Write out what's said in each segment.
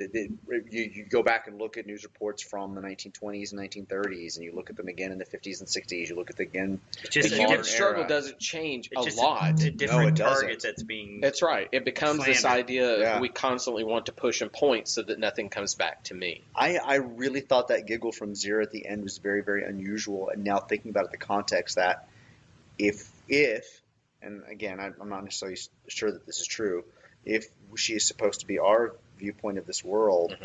You go back and look at news reports from the 1920s and 1930s, and you look at them again in the 50s and 60s. You look at again. The human struggle doesn't change a lot. A different target that's being. That's right. It becomes slandered. this idea we constantly want to push and point so that nothing comes back to me. I really thought that giggle from Zira at the end was very, very unusual. And now thinking about it, the context that if and again, I'm not necessarily sure that this is true, if she is supposed to be our viewpoint of this world,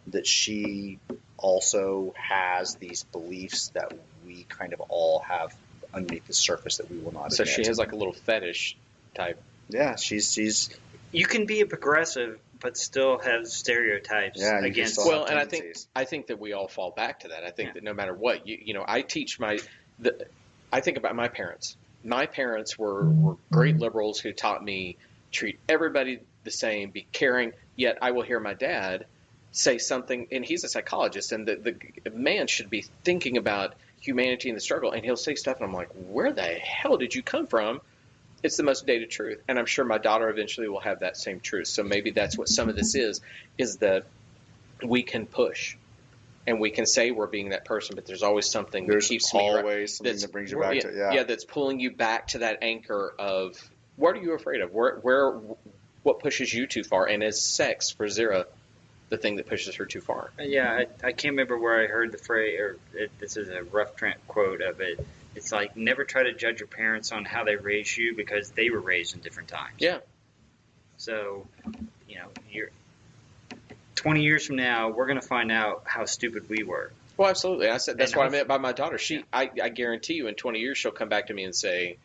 that she also has these beliefs that we kind of all have underneath the surface that we will not admit. So she has like a little fetish type. Yeah, she's. You can be a progressive, but still have stereotypes against. Well, and I think that we all fall back to that. I think that no matter what, I teach I think about my parents. My parents were great liberals who taught me treat everybody the same, be caring. Yet I will hear my dad say something, and he's a psychologist, and the man should be thinking about humanity and the struggle, and he'll say stuff, and I'm like, where the hell did you come from? It's the most dated truth, and I'm sure my daughter eventually will have that same truth. So maybe that's what some of this is that we can push, and we can say we're being that person, but there's always something that keeps me always something that brings you back to it. Yeah, that's pulling you back to that anchor of what are you afraid of? What pushes you too far? And is sex for Zira the thing that pushes her too far? Yeah, I can't remember where I heard the phrase, this is a rough quote of it. It's like, never try to judge your parents on how they raised you because they were raised in different times. Yeah. So, you're 20 years from now, we're going to find out how stupid we were. Well, absolutely. I said that's what I meant by my daughter. I guarantee you in 20 years she'll come back to me and say,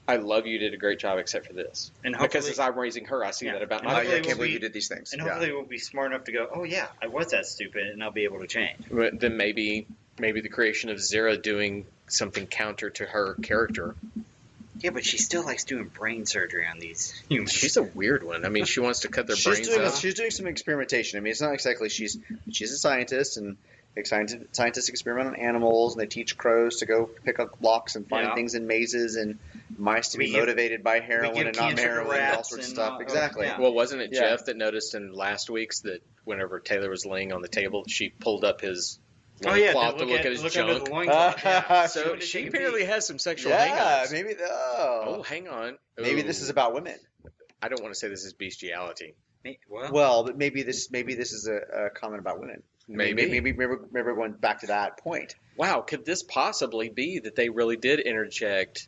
I love you, did a great job except for this. And because as I'm raising her, I see that about my I can't believe you did these things. And hopefully we'll be smart enough to go, oh yeah, I was that stupid, and I'll be able to change. But then maybe the creation of Zira doing something counter to her character. Yeah, but she still likes doing brain surgery on these humans. She's a weird one. I mean, she wants to cut their brains out. She's doing some experimentation. I mean, it's not exactly she's a scientist, and scientists experiment on animals, and they teach crows to go pick up blocks and find things in mazes, and mice to be motivated by heroin and not heroin, and all sorts of stuff. Exactly. Well, wasn't it Jeff that noticed in last week's that whenever Taylor was laying on the table, she pulled up his cloth to look at his junk? So she apparently has some sexual hang-ups. Maybe. Oh, hang on. Maybe this is about women. I don't want to say this is bestiality. Well, but maybe this is a comment about women. Maybe we're going back to that point. Wow, could this possibly be that they really did interject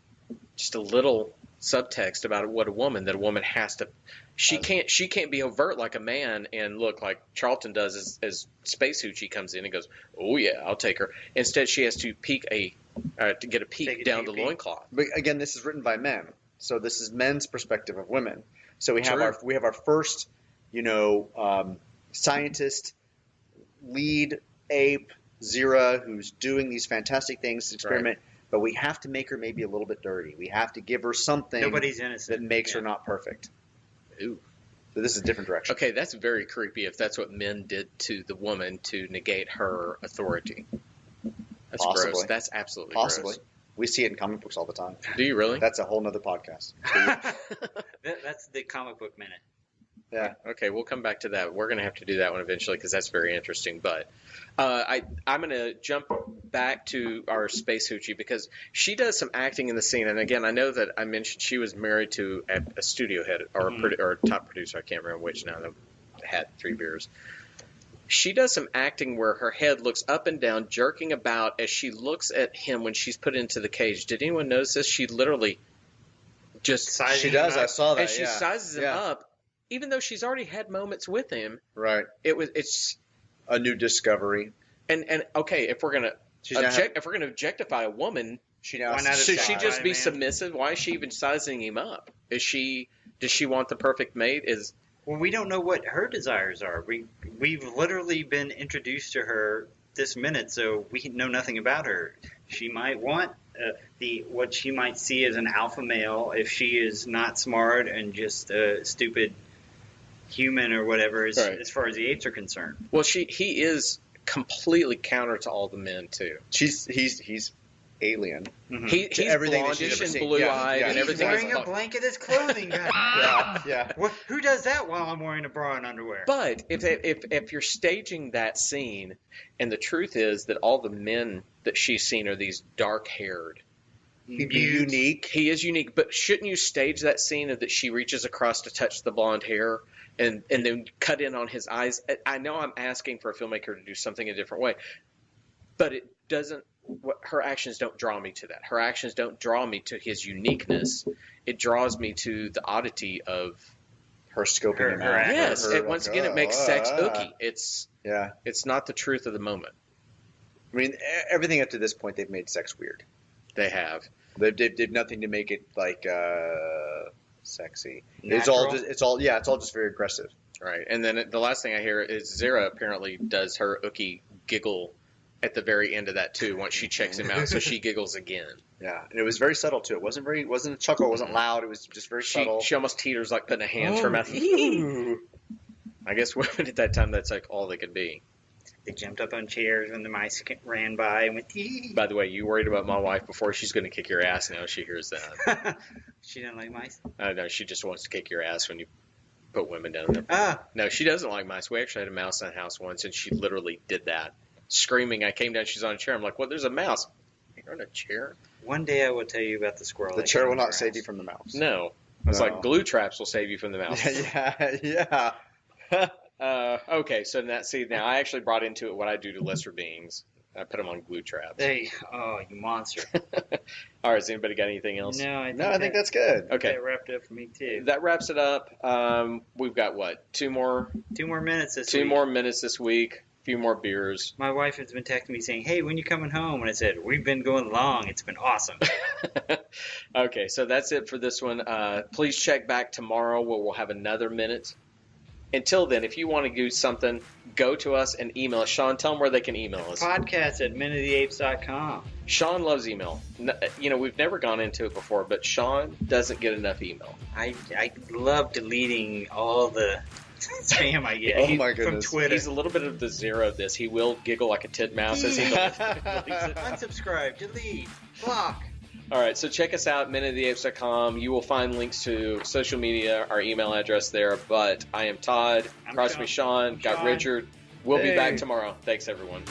just a little subtext about what a woman has to? She can't be overt like a man and look like Charlton does as Space Hoochie comes in and goes, oh yeah, I'll take her. Instead, she has to get a peek down the loincloth. But again, this is written by men, so this is men's perspective of women. So we have our first, scientist, lead ape, Zira, who's doing these fantastic things to experiment, but we have to make her maybe a little bit dirty. We have to give her something that makes her not perfect. Ooh. So this is a different direction. Okay, that's very creepy if that's what men did to the woman to negate her authority. That's gross. That's absolutely gross. We see it in comic books all the time. Do you really? That's a whole nother podcast. That's the comic book minute. Yeah. Okay, we'll come back to that. We're going to have to do that one eventually because that's very interesting. But I'm going to jump back to our Space Hoochie because she does some acting in the scene. And again, I know that I mentioned she was married to a studio head or a top producer. I can't remember which now. That had 3 beers. She does some acting where her head looks up and down, jerking about as she looks at him when she's put into the cage. Did anyone notice this? She literally just she does. I saw that. And she sizes him up. Even though she's already had moments with him, right? It's a new discovery. And okay, if we're gonna objectify a woman, should she just be submissive? Why is she even sizing him up? Does she want the perfect mate? Well, we don't know what her desires are. We've literally been introduced to her this minute, so we know nothing about her. She might want what she might see as an alpha male if she is not smart and just a stupid human or whatever as far as the apes are concerned. Well, he is completely counter to all the men too. He's alien. He's everything that she's blondish ever and seen. blue-eyed Yeah, and yeah. everything. He's wearing is a blanket as clothing. Yeah. Who does that while I'm wearing a bra and underwear? But if you're staging that scene, and the truth is that all the men that she's seen are these dark-haired. He'd be unique. He is unique, but shouldn't you stage that scene of that she reaches across to touch the blonde hair and then cut in on his eyes? I know I'm asking for a filmmaker to do something a different way, but it doesn't. Her actions don't draw me to that. Her actions don't draw me to his uniqueness. It draws me to the oddity of her scoping him out. Yes, once again, it makes sex ooky. It's not the truth of the moment. I mean, everything up to this point, they've made sex weird. They have. They did nothing to make it like sexy. Natural? It's all just very aggressive. Right, and then the last thing I hear is Zara apparently does her ooky giggle at the very end of that too. Once she checks him out, so she giggles again. Yeah, and it was very subtle too. It wasn't a chuckle. It wasn't loud. It was just very subtle. She almost teeters like putting a hand to her mouth. I guess women at that time, that's like all they could be. They jumped up on chairs when the mice ran by and went, ee. By the way, you worried about my wife before. She's going to kick your ass now she hears that. She didn't like mice? No, she just wants to kick your ass when you put women down there. Ah. No, she doesn't like mice. We actually had a mouse in the house once, and she literally did that. Screaming, I came down, she's on a chair. I'm like, well, there's a mouse. You're on a chair? One day I will tell you about the squirrel. The chair will not save you from the mouse. No. It's like glue traps will save you from the mouse. Yeah. Okay, so now I actually brought into it what I do to lesser beings. I put them on glue traps. Hey, oh, you monster. All right, has anybody got anything else? No, I think that's good. Okay. That wrapped it up for me, too. That wraps it up. We've got, what, two more minutes this week. 2 more minutes this week. A few more beers. My wife has been texting me saying, hey, when you coming home? And I said, we've been going long. It's been awesome. Okay, so that's it for this one. Please check back tomorrow where we'll have another minute. Until then, if you want to do something, go to us and email us. Sean, tell them where they can email us. Podcast at minuteoftheapes.com. Sean loves email. We've never gone into it before, but Sean doesn't get enough email. I love deleting all the spam I get my from goodness. Twitter. He's a little bit of the Zero of this. He will giggle like a titmouse as he deletes it. Unsubscribe, delete, block. All right, so check us out, minuteoftheapes.com. You will find links to social media, our email address there. But I am Todd. Across from me, Sean. Got Richard. We'll be back tomorrow. Thanks, everyone.